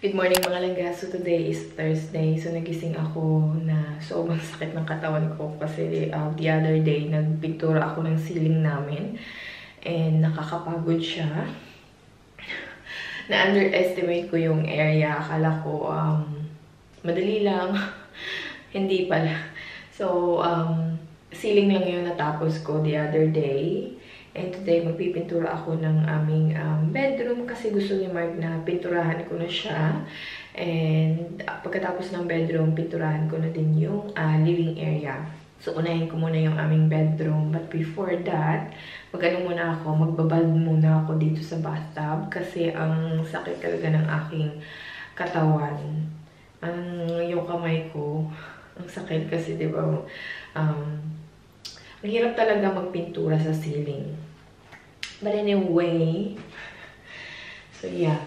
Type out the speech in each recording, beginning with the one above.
Good morning mga langga. So today is Thursday. So nagising ako na sobrang sakit ng katawan ko kasi the other day nagpintura ako ng ceiling namin and nakakapagod siya. Na-underestimate ko yung area. Akala ko madali lang. Hindi pala. So ceiling lang yung natapos ko the other day. And today, magpipintura ako ng aming bedroom kasi gusto ni Mark na pinturahan ko na siya. And pagkatapos ng bedroom, pinturahan ko na din yung living area. So, unahin ko muna yung aming bedroom. But before that, magbabad muna ako dito sa bathtub kasi ang sakit talaga ng aking katawan. Yung kamay ko, ang sakit kasi, di ba, ang hirap talaga magpintura sa ceiling. But anyway, so yeah.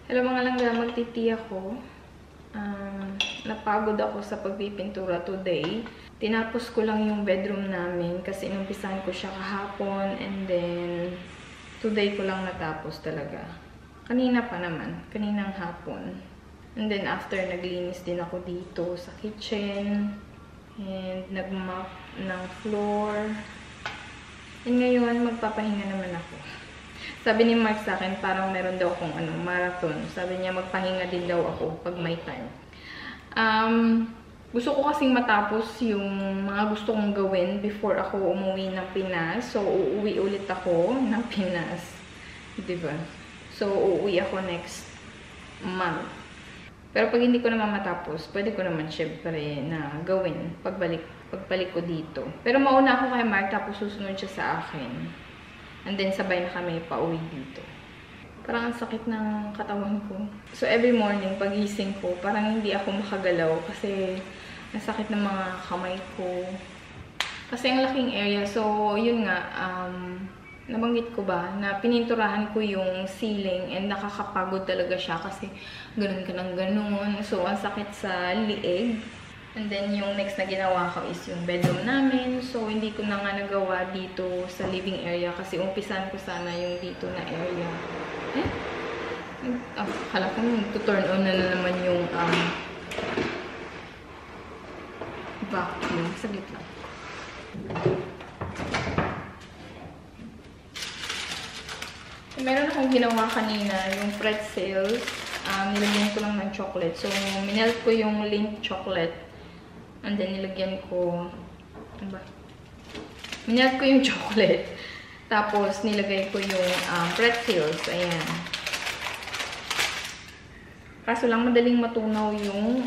Hello mga langga, magtiti ako. Napagod ako sa pagpipintura today. Tinapos ko lang yung bedroom namin kasi inumpisahan ko siya kahapon and then today ko lang natapos talaga. Kanina pa naman, kaninang hapon. And then after, naglinis din ako dito sa kitchen and nag-mop ng floor. And ngayon, magpapahinga naman ako. Sabi ni Mark sa akin, parang meron daw akong marathon. Sabi niya, magpahinga din daw ako pag may time. Gusto ko kasing matapos yung mga gusto kong gawin before ako umuwi ng Pinas. So, uuwi ulit ako ng Pinas. Diba? So, uuwi ako next month. Pero pag hindi ko naman matapos, pwede ko naman syempre na gawin pagbalik ko dito. Pero mauna ako kay Mark, tapos susunod siya sa akin. And then, sabay na kami pauwi dito. Parang ang sakit ng katawan ko. So, every morning, pagising ko, parang hindi ako makagalaw kasi ang sakit ng mga kamay ko. Kasi ang laking area. So, yun nga, nabanggit ko ba, na pininturahan ko yung ceiling and nakakapagod talaga siya kasi ganun ka ng ganun. So, ang sakit sa liig. And then, yung next na ginawa ko is yung bedroom namin. So, hindi ko na nga nagawa dito sa living area kasi umpisan ko sana yung dito na area. Kala ko to-turn on na naman yung vacuum. Saglit lang. Meron akong ginawa kanina, yung pretzels. Nilagyan ko lang ng chocolate. So, minelt ko yung Lindt chocolate. And then, nilagyan ko... Ano ba? Minelt ko yung chocolate. Tapos, nilagay ko yung pretzels. Ayan. Kaso lang, madaling matunaw yung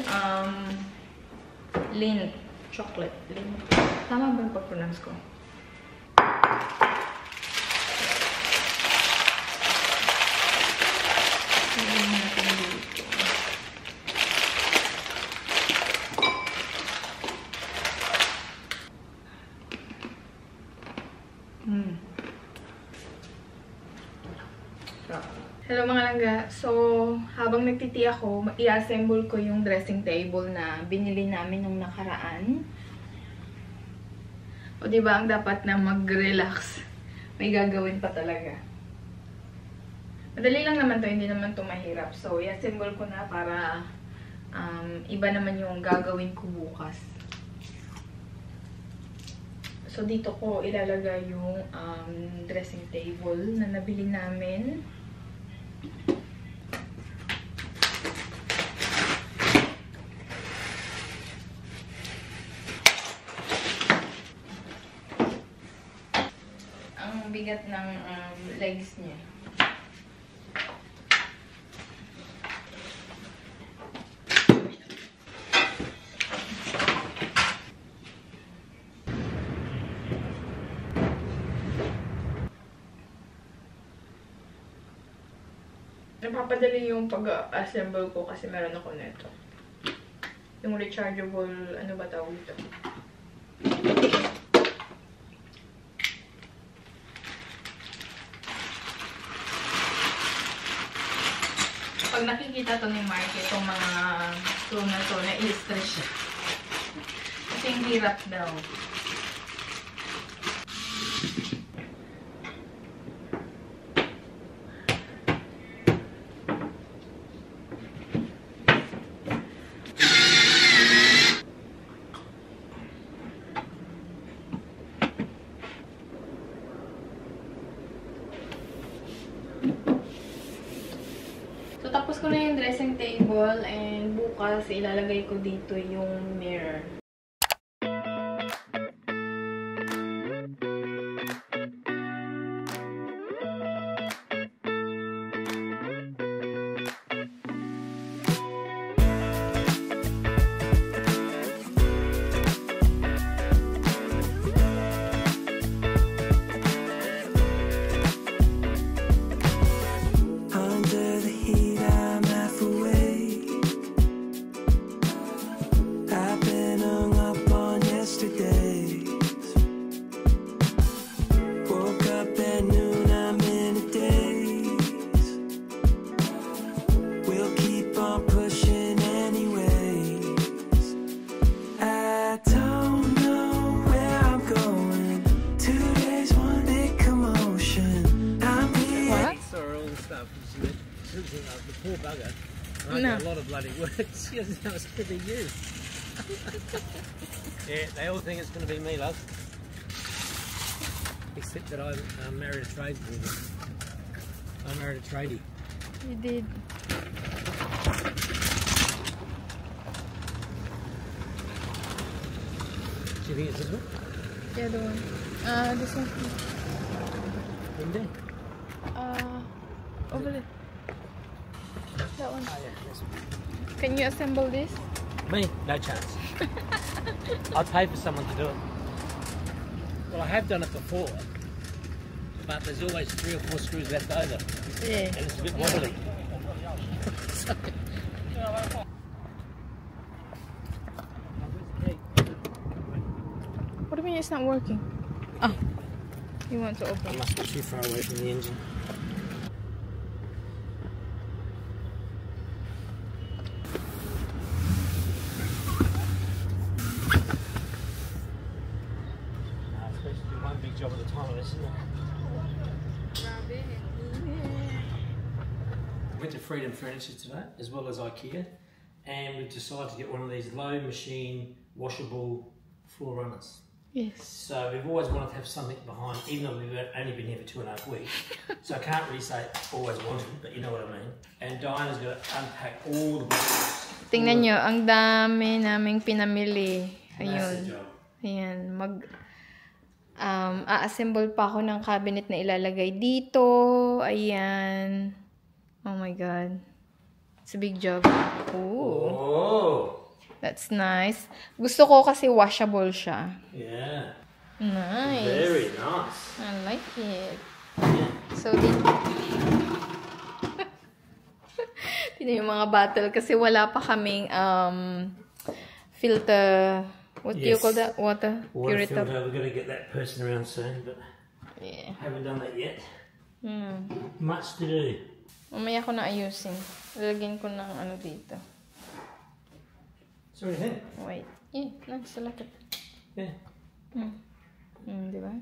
Lindt chocolate. Lindt. Tama ba yung pag-pronounce ko? Nilagyan natin dito. Hello mga langga. So, habang nagtiti ako, i-assemble ko yung dressing table na binili namin nung nakaraan. O diba, ang dapat na mag-relax. May gagawin pa talaga. Madali lang naman to, hindi naman to mahirap. So, i-assemble ko na para iba naman yung gagawin ko bukas. So, dito ko ilalagay yung dressing table na nabili namin. Ang bigat ng legs niya. Napapadali yung pag-assemble ko kasi meron ako nito. Yung rechargeable, ano ba tawag ito? Pag nakikita to ni Mark, itong mga screw na to, na-illustrate siya. Kasi yung hirap daw. So, tapos ko na yung dressing table and bukas ilalagay ko dito yung mirror. The poor bugger. I do a lot of bloody work. She doesn't know it's going to be you. Yeah, they all think it's going to be me, love. Except that I married a tradeswoman. I married a tradie. You did. Do you think it's this one? The other one. This one. In there? Over there. That one. Oh, yeah, this one. Can you assemble this? Me? No chance. I'd pay for someone to do it. Well, I have done it before, but there's always 3 or 4 screws left over, Yeah. and it's a bit wobbly. What do you mean it's not working? Oh. You want to I open it? must be too far away from the engine. It's supposed to do one big job at a time, isn't it? Went to Freedom Furniture today, as well as IKEA, and we've decided to get one of these low machine washable floor runners. Yes. So we've always wanted to have something behind, even though we've only been here for 2.5 weeks. So I can't really say always wanted, but you know what I mean. And Diana's got to unpack all the boxes. Tingnan nyo, ang dami naming pinamili. Massive Ayun. job. Ayan, a-assemble pa ako ng cabinet na ilalagay dito. Ayan. Oh my God. It's a big job. Ooh. Oh! That's nice. Gusto ko kasi washable siya. Yeah. Nice. Very nice. I like it. Yeah. So, dito. Dito yung mga bottle kasi wala pa kaming filter. What do you call that? Water purifier. Water filter. We're going to get that person around soon, but Yeah. haven't done that yet. Hmm. Much to do. Mamaya ko na ayusin. Lalagyan ko ng ano dito. So what do you think? Wait. Yeah, nice. I like it. Yeah. Di ba?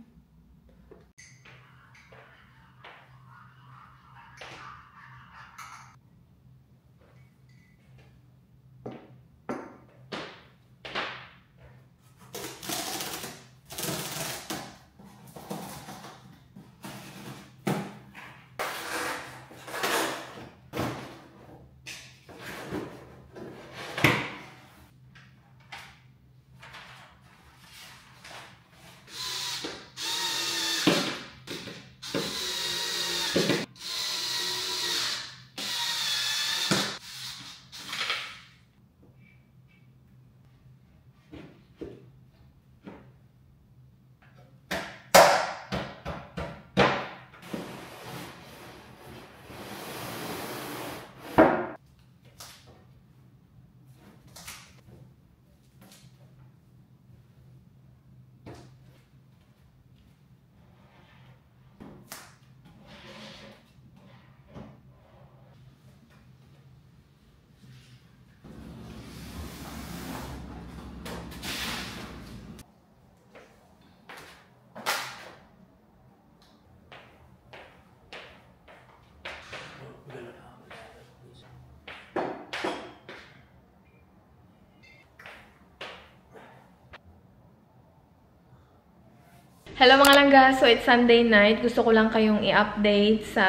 Hello mga langga! So, it's Sunday night. Gusto ko lang kayong i-update sa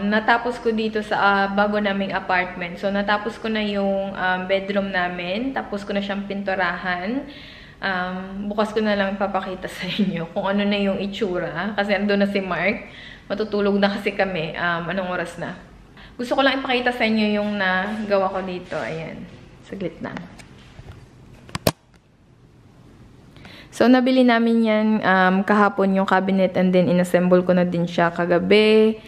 natapos ko dito sa bago naming apartment. So, natapos ko na yung bedroom namin. Tapos ko na siyang pinturahan. Bukas ko na lang papakita sa inyo kung ano na yung itsura. Kasi ando na si Mark. Matutulog na kasi kami. Anong oras na? Gusto ko lang ipakita sa inyo yung nagawa ko dito. Ayan. Saglit lang. So, nabili namin yan kahapon yung cabinet and then inassemble ko na din siya kagabi.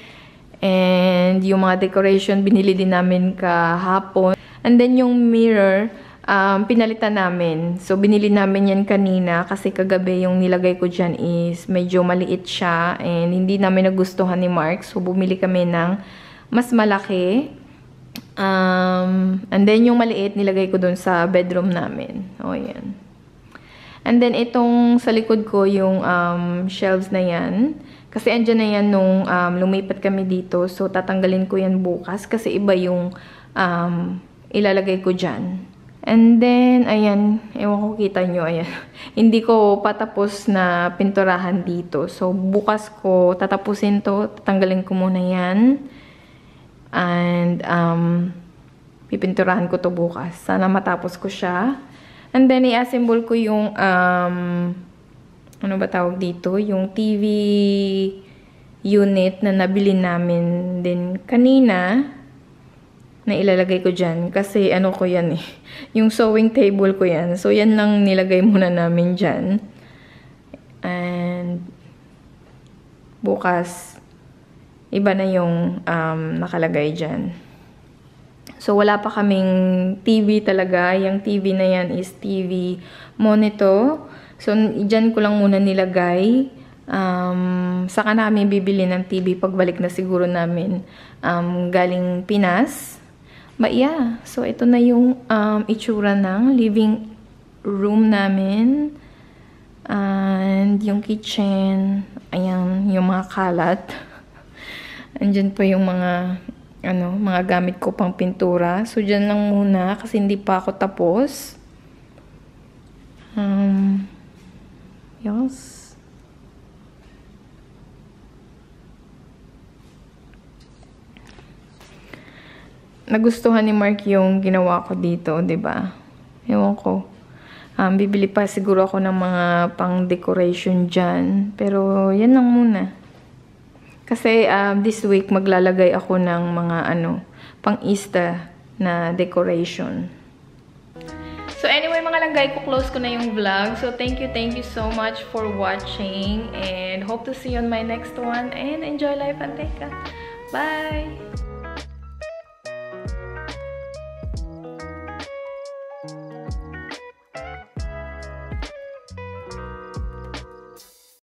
And yung mga decoration, binili din namin kahapon. And then yung mirror, pinalitan namin. So, binili namin yan kanina kasi kagabi yung nilagay ko dyan is medyo maliit siya and hindi namin nagustuhan ni Mark. So, bumili kami ng mas malaki. And then yung maliit, nilagay ko dun sa bedroom namin. O, yan. And then, itong sa likod ko, yung shelves na yan. Kasi andyan na yan nung lumipat kami dito. So, tatanggalin ko yan bukas. Kasi iba yung ilalagay ko dyan. And then, ayan, ewan ko kita nyo, ayan. Hindi ko patapos na pinturahan dito. So, bukas ko tatapusin to. Tatanggalin ko muna yan. And, pipinturahan ko to bukas. Sana matapos ko siya. And then, i-assemble ko yung, ano ba tawag dito? Yung TV unit na nabili namin din kanina. Na ilalagay ko dyan. Kasi ano ko yan eh. Yung sewing table ko yan. So, yan lang nilagay muna namin dyan. And, bukas, iba na yung nakalagay dyan. So, wala pa kaming TV talaga. Yung TV na yan is TV monitor. So, dyan ko lang muna nilagay. Saka namin bibili ng TV pagbalik na siguro namin galing Pinas. But yeah, so ito na yung itsura ng living room namin. And yung kitchen, ayan, yung mga kalat. Andyan pa yung mga mga gamit ko pang pintura. So dyan lang muna kasi hindi pa ako tapos. Yes. Nagustuhan ni Mark yung ginawa ko dito, 'di ba? Ewan ko. Bibili pa siguro ako ng mga pang-decoration dyan. Pero, yan lang muna. Kasi, this week, maglalagay ako ng mga, pang-Easter na decoration. So, anyway, mga langgay, close ko na yung vlog. So, thank you so much for watching. And hope to see you on my next one. And enjoy life, Anteca. Bye!